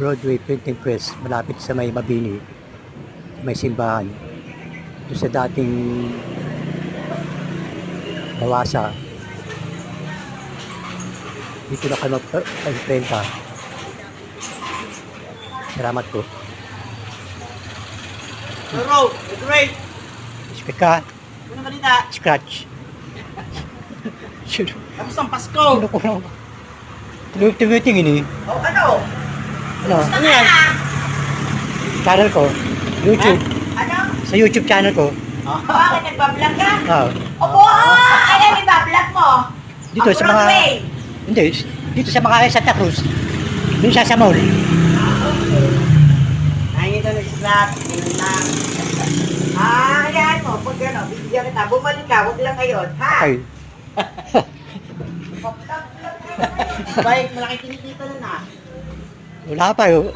Broadway Printing Press, malapit sa may Mabini, may simbahan. Doon sa dating Bawasa. Dito na kayo mag-prenta. Salamat po. Hello, great. Speak ka, Ano balita? scratch. Tapos ang Pasko. Ano ko na? Tumutingin eh. Oh, ano? Ano? Ano yan? Channel ko. YouTube. Ano? Sa YouTube channel ko. Bakit nagbablog ka? Ah. Opo! Ano yung bablog mo? Dito sa mga... Broadway. Hindi. Dito sa mga Santa Cruz. Doon siya sa mall. Ay, ito nag-slap. Yun lang. Hayaan mo. Pag gano'n, bibigyan kita. Bumalik ka. Huwag lang ngayon. Ha? Okay. Bye, malaki kinikita na na. Wala pa yun.